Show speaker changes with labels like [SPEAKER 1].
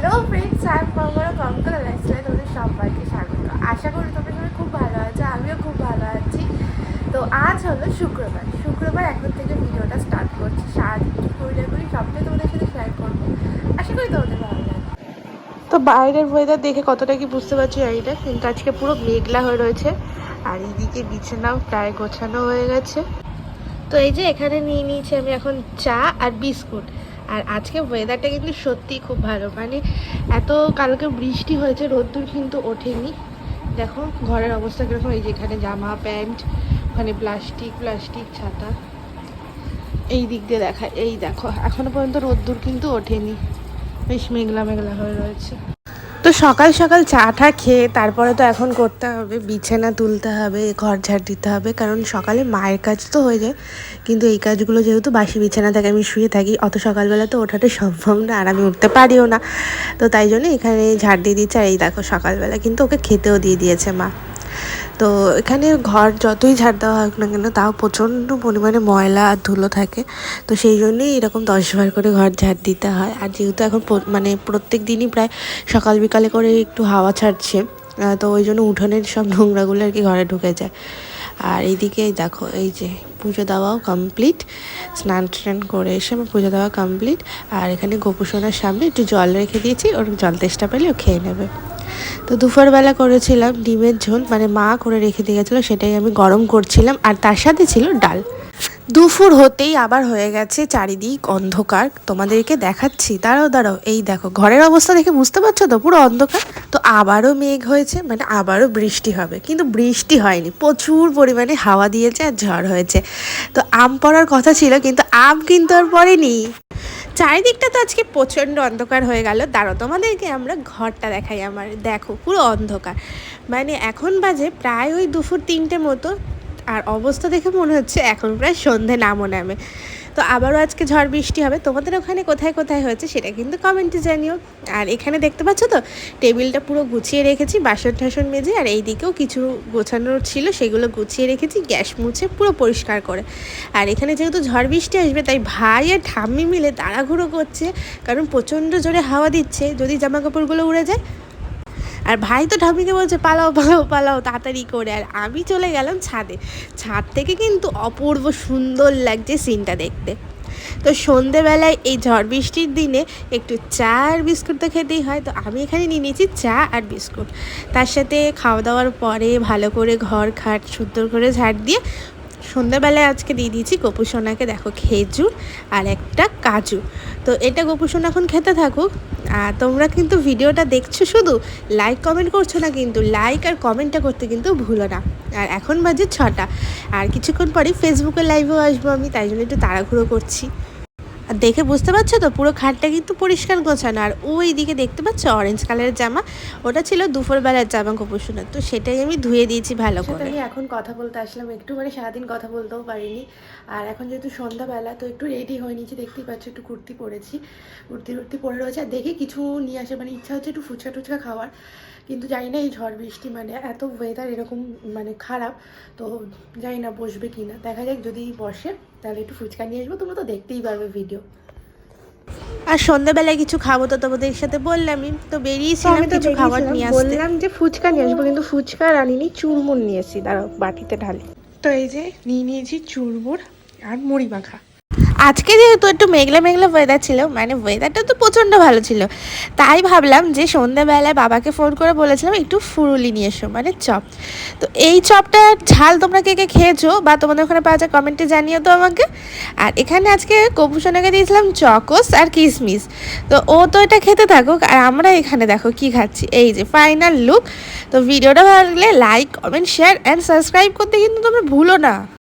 [SPEAKER 1] Hello friends, আমি মঙ্গল কঙ্কল লাইফস্টাইলে তোমাদের সবাইকে স্বাগত। আশা করি তোমরা সবাই খুব ভালো আছো, আমিও খুব ভালো আছি। তো আজ হলো শুক্রবার এখন থেকে ভিডিওটা স্টার্ট করছি। সারাদিন কী করি না করি সবটাই তোমাদের সাথে শেয়ার করবো। আশা করি তোমাদের ভালো লাগে। তো বাইরের ওয়েদার দেখে কতটা কি বুঝতে পারছি এইটা, কিন্তু আজকে পুরো মেঘলা হয়ে রয়েছে। আর এইদিকে বিছানাও প্রায় গোছানো হয়ে গেছে। তো এই যে এখানে নিয়ে নিয়েছি আমি এখন চা আর বিস্কুট। আর আজকে ওয়েদারটা কিন্তু সত্যিই খুব ভালো, মানে এত কালকে বৃষ্টি হয়েছে, রোদ্দুর কিন্তু ওঠেনি। দেখো ঘরের অবস্থা কীরকম, এই যে এখানে জামা প্যান্ট, ওখানে প্লাস্টিক ছাতা, এই দিক দিয়ে দেখা, এই দেখো এখনো পর্যন্ত রোদ্দুর কিন্তু ওঠেনি, বেশ মেঘলা মেঘলা হয়ে রয়েছে। তো সকাল সকাল চাটা খেয়ে তারপরে তো এখন করতে হবে বিছানা তুলতে হবে, ঘর ঝাড় দিতে হবে, কারণ সকালে মায়ের কাজ তো হয়ে যায়, কিন্তু এই কাজগুলো যেহেতু বাসি বিছানা থেকে আমি শুয়ে থাকি, অত সকালবেলা তো ওঠাটা সম্ভব না, আর আমি উঠতে পারিও না। তো তাই জন্য এখানে ঝাড় দিয়ে দিচ্ছে। আর এই দেখো সকালবেলা কিন্তু ওকে খেতেও দিয়ে দিয়েছে মা। তো এখানে ঘর যতই ঝাড় দেওয়া হোক না কেন, তাও প্রচণ্ড পরিমাণে ময়লা আর ধুলো থাকে। তো সেই জন্যই এরকম 10 বার করে ঘর ঝাড় দিতে হয়। আর যেহেতু এখন মানে প্রত্যেক দিনই প্রায় সকাল বিকালে করে একটু হাওয়া ছাড়ছে, তো ওই জন্য উঠোনের সব নোংরাগুলো আর কি ঘরে ঢুকে যায়। আর এইদিকে দেখো, এই যে পুজো দেওয়াও কমপ্লিট, স্নান টান করে এসে আমার পুজো দেওয়া কমপ্লিট। আর এখানে গোপুসোনার সামনে একটু জল রেখে দিয়েছি, ওর জল তেষ্টা পেলে ও খেয়ে নেবে। তো দুপুরবেলা করেছিলাম ডিমের ঝোল, মানে মা করে রেখে দিয়ে গেছিলো, সেটাই আমি গরম করছিলাম। আর তার সাথে ছিল ডাল। দুপুর হতেই আবার হয়ে গেছে চারিদিক অন্ধকার, তোমাদেরকে দেখাচ্ছি, দাঁড়াও এই দেখো ঘরের অবস্থা দেখে বুঝতে পারছো তো, পুরো অন্ধকার। তো আবারও মেঘ হয়েছে, মানে আবারও বৃষ্টি হবে, কিন্তু বৃষ্টি হয়নি, প্রচুর পরিমাণে হাওয়া দিয়েছে আর ঝড় হয়েছে। তো আম পড়ার কথা ছিল, কিন্তু আম কিন্তু আর পড়েনি। চারিদিকটা তো আজকে প্রচণ্ড অন্ধকার হয়ে গেল। দাঁড়ো তোমাদেরকে আমরা ঘরটা দেখাই আমার, দেখো পুরো অন্ধকার, মানে এখন বাজে প্রায় ওই দুপুর 3টে মতো। আর অবস্থা দেখে মনে হচ্ছে এখন প্রায় সন্ধে নামে। তো আবারও আজকে ঝড় বৃষ্টি হবে। তোমাদের ওখানে কোথায় কোথায় হয়েছে সেটা কিন্তু কমেন্টে জানিও। আর এখানে দেখতে পাচ্ছ তো টেবিলটা পুরো গুছিয়ে রেখেছি, বাসন টাসন মেজে। আর এই দিকেও কিছু গোছানোর ছিল, সেগুলো গুছিয়ে রেখেছি, গ্যাস মুছে পুরো পরিষ্কার করে। আর এখানে যেহেতু ঝড় বৃষ্টি আসবে, তাই ভাই আর ঠাম্মি মিলে তাড়াহুড়ো করছে, কারণ প্রচণ্ড জোরে হাওয়া দিচ্ছে, যদি জামা কাপড়গুলো উড়ে যায়। আর ভাই তো ঠাম্মিকে বলছে পালাও তাড়াতাড়ি করে। আর আমি চলে গেলাম ছাদে। ছাদ থেকে কিন্তু অপূর্ব সুন্দর লাগছে সিনটা দেখতে। তো সন্ধেবেলায় এই ঝড় বৃষ্টির দিনে একটু চা আর বিস্কুট তো খেতেই হয়। তো আমি এখানে নিয়ে নিয়েছি চা আর বিস্কুট, তার সাথে খাওয়া দাওয়ার পরে ভালো করে ঘর খাট সুন্দর করে ঝাড় দিয়ে সন্ধ্যাবেলায় আজকে দিয়ে দিয়েছি গোপুসোনাকে, দেখো খেজুর আর একটা কাজু। তো এটা গোপুসোনা এখন খেতে থাকুক। আর তোমরা কিন্তু ভিডিওটা দেখছো, শুধু লাইক কমেন্ট করছো না, কিন্তু লাইক আর কমেন্টটা করতে কিন্তু ভুলো না। আর এখন বাজে 6টা, আর কিছুক্ষণ পরেই ফেসবুকে লাইভেও আসবো আমি, তাই জন্য একটু তাড়াহুড়ো করছি। আর দেখে বুঝতে পারছো তো পুরো খাটটা কিন্তু পরিষ্কার গোছানো। আর ওই দিকে দেখতে পাচ্ছ অরেঞ্জ কালারের জামা, ওটা ছিল দুপুরবেলার জামা গোপুসোনার, তো সেটাই আমি ধুয়ে দিয়েছি ভালো করে। আমি এখন কথা বলতে আসলাম একটু, মানে সারাদিন কথা বলতেও পারিনি। আর এখন যেহেতু সন্ধ্যাবেলা, তো একটু রেডি হয়ে নিয়েছি, দেখতেই পাচ্ছ একটু কুর্তি পরেছি, কুর্তি পরে রয়েছে। আর দেখে কিছু নিয়ে আসে, মানে ইচ্ছা হচ্ছে একটু ফুচকা টুচকা খাওয়ার, কিন্তু জানি না এই ঝড় বৃষ্টি মানে এত ওয়েদার এরকম মানে খারাপ, তো জানি না বসবে কি না, দেখা যাক, যদি বসে তাহলে একটু ফুচকা নিয়ে আসবো, তোমরা তো দেখতেই পারবে ভিডিও। আর সন্ধ্যাবেলায় কিছু খাবো তো তোমাদের সাথে বললামই, তো বেরিয়েছিলাম কিছু খাবার নিয়ে আসতে। বললাম যে ফুচকা নিয়ে আসবো, কিন্তু ফুচকা আর আনিনি, চুরমুর নিয়েছি, দাঁড়াও বাটিতে ঢালি। তো এই যে নিয়ে নিয়েছি চুরমুর আর মুড়ি মাখা। আজকে যেহেতু একটু মেঘলা ওয়েদার ছিল, মানে ওয়েদারটা তো প্রচণ্ড ভালো ছিল, তাই ভাবলাম যে সন্ধ্যাবেলায় বাবাকে ফোন করে বলেছিলাম একটু ফুরুলি নিয়ে এসো, মানে চপ। তো এই চপটা ঝাল তোমরা কে কে খেয়েছো বা তোমাদের ওখানে পাওয়া যায় কমেন্টে জানিও তো আমাকে। আর এখানে আজকে গোপুসোনাকে দিয়েছিলাম চকোস আর কিশমিশ, তো ও তো এটা খেতে থাকুক, আর আমরা এখানে দেখো কি খাচ্ছি, এই যে ফাইনাল লুক। তো ভিডিওটা ভালো লাগলে like comment share and subscribe করতে কিন্তু তোমরা ভুলো না।